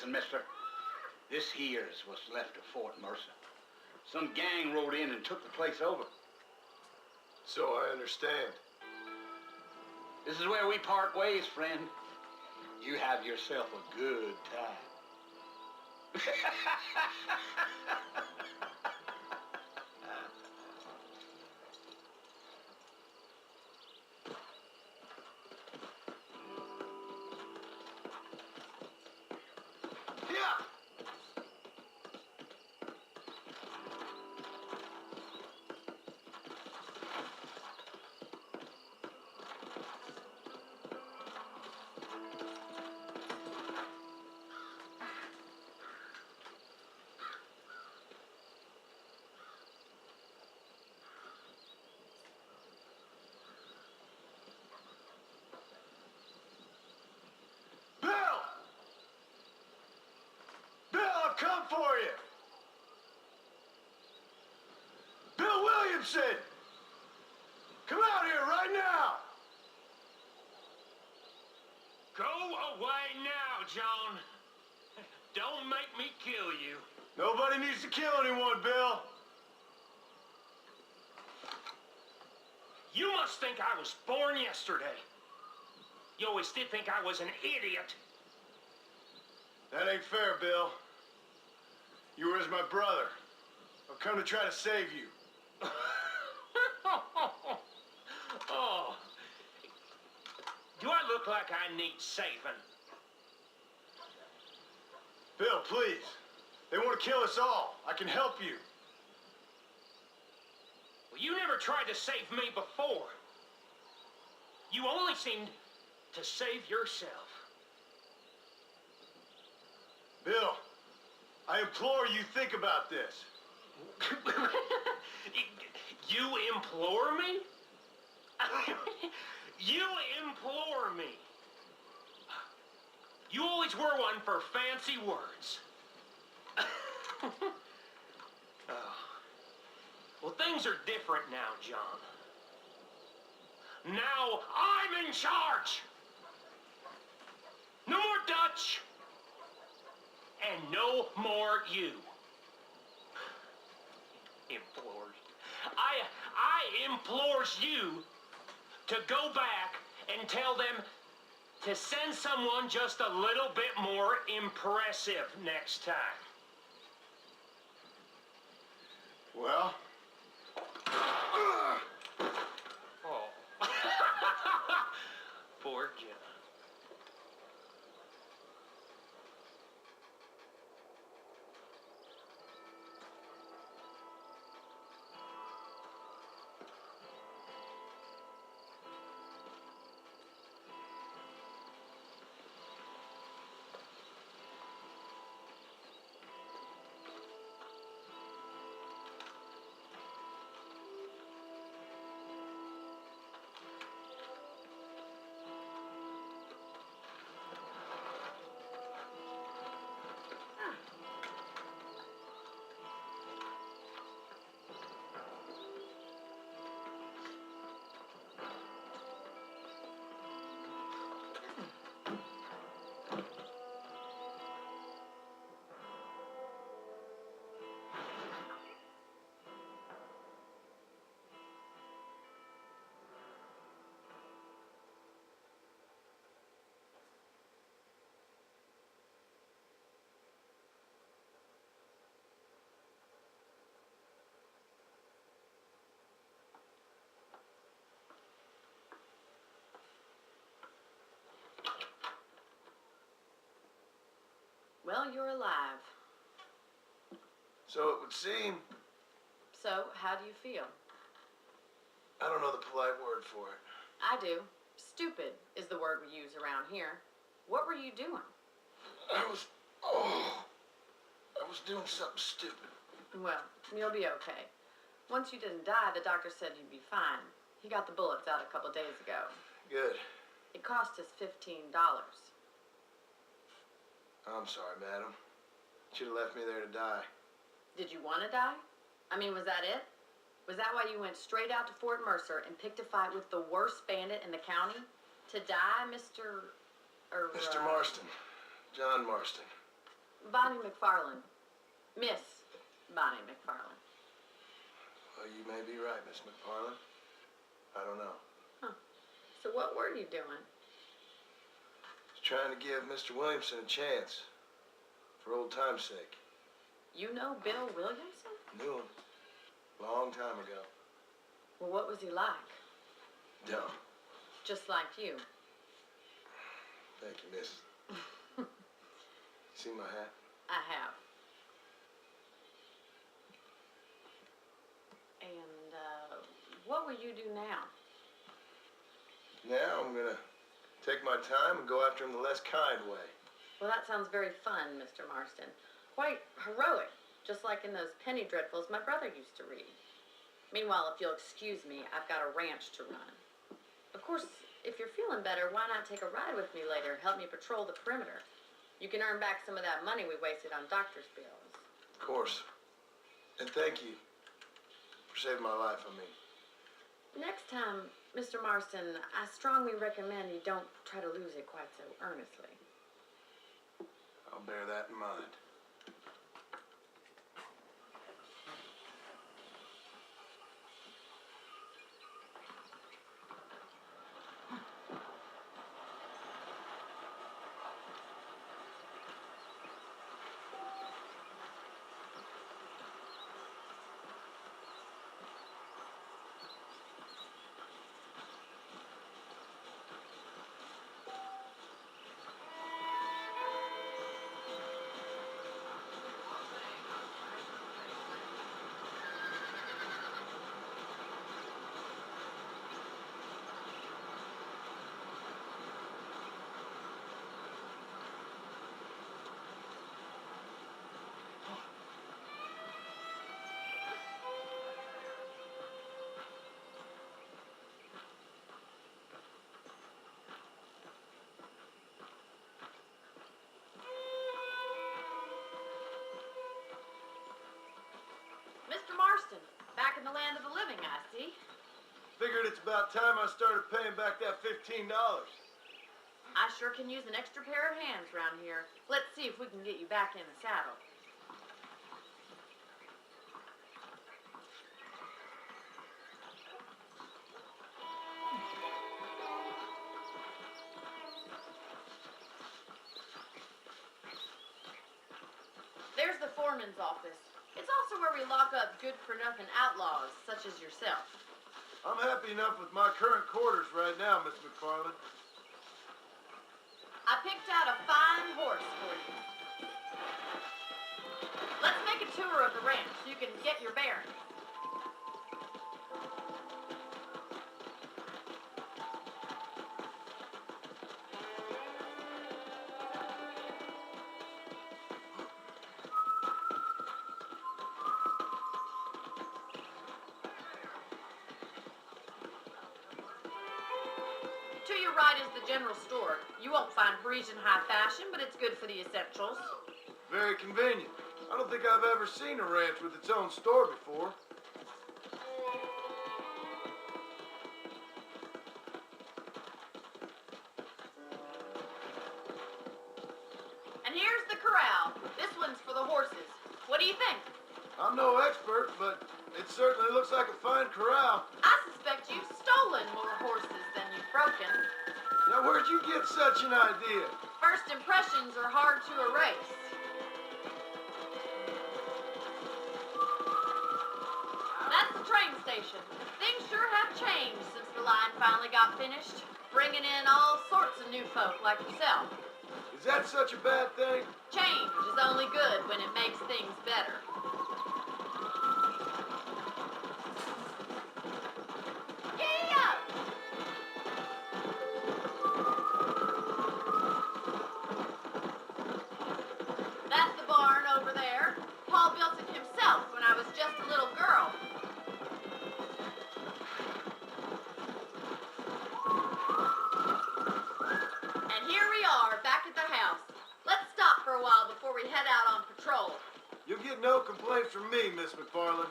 Listen, mister. This here's what's left of Fort Mercer. Some gang rode in and took the place over. So I understand. This is where we part ways, friend. You have yourself a good time. Come for you! Bill Williamson! Come out here right now! Go away now, John. Don't make me kill you. Nobody needs to kill anyone, Bill. You must think I was born yesterday. You always did think I was an idiot. That ain't fair, Bill. You were as my brother. I've come to try to save you. Oh. Do I look like I need saving? Bill, please. They want to kill us all. I can help you. Well, you never tried to save me before. You only seemed to save yourself. Bill, I implore you, think about this. You implore me? You implore me. You always were one for fancy words. Oh. Well, things are different now, John. Now I'm in charge. No more Dutch. And no more you. Implores. I implores you to go back and tell them to send someone just a little bit more impressive next time. Well? Oh. Poor John. Well, you're alive. So it would seem. So, how do you feel? I don't know the polite word for it. I do. Stupid is the word we use around here. What were you doing? I was doing something stupid. Well, you'll be okay. Once you didn't die, the doctor said you'd be fine. He got the bullets out a couple days ago. Good. It cost us $15. I'm sorry, madam. Should have left me there to die. Did you want to die? I mean, was that it? Was that why you went straight out to Fort Mercer and picked a fight with the worst bandit in the county? To die, Mr. Mr. Marston. John Marston. Bonnie McFarland. Miss Bonnie McFarland. Well, you may be right, Miss McFarland. I don't know. Huh. So what were you doing? Just trying to give Mr. Williamson a chance. For old time's sake. You know Bill Williamson? Knew him. Long time ago. Well, what was he like? Dumb. Just like you. Thank you, miss. See my hat? I have. And, what will you do now? Now I'm gonna take my time and go after him the less kind way. Well, that sounds very fun, Mr. Marston. Quite heroic, just like in those penny dreadfuls my brother used to read. Meanwhile, if you'll excuse me, I've got a ranch to run. Of course, if you're feeling better, why not take a ride with me later and help me patrol the perimeter? You can earn back some of that money we wasted on doctor's bills. Of course. And thank you for saving my life, I mean. Next time, Mr. Marston, I strongly recommend you don't try to lose it quite so earnestly. I'll bear that in mind. Mr. Marston, back in the land of the living, I see. Figured it's about time I started paying back that $15. I sure can use an extra pair of hands around here. Let's see if we can get you back in the saddle. There's the foreman's office. It's also where we lock up good-for-nothing outlaws, such as yourself. I'm happy enough with my current quarters right now, Miss McFarland. I picked out a fine horse for you. Let's make a tour of the ranch so you can get your bearings. To your right is the general store. You won't find Parisian high fashion, but it's good for the essentials. Very convenient. I don't think I've ever seen a ranch with its own store before. And here's the corral. This one's for the horses. What do you think? I'm no expert, but it certainly looks like a fine corral. I suspect you've stolen more horses than you've broken. Now, where'd you get such an idea? First impressions are hard to erase. That's the train station. Things sure have changed since the line finally got finished, bringing in all sorts of new folk like yourself. Is that such a bad thing? Change is only good when it makes things better. Giddy up! That's the barn over there. Paul built it himself when I was just a little girl. And here we are, back at the house. Let's stop for a while before we head out on patrol. You'll get no complaints from me, Miss McFarland.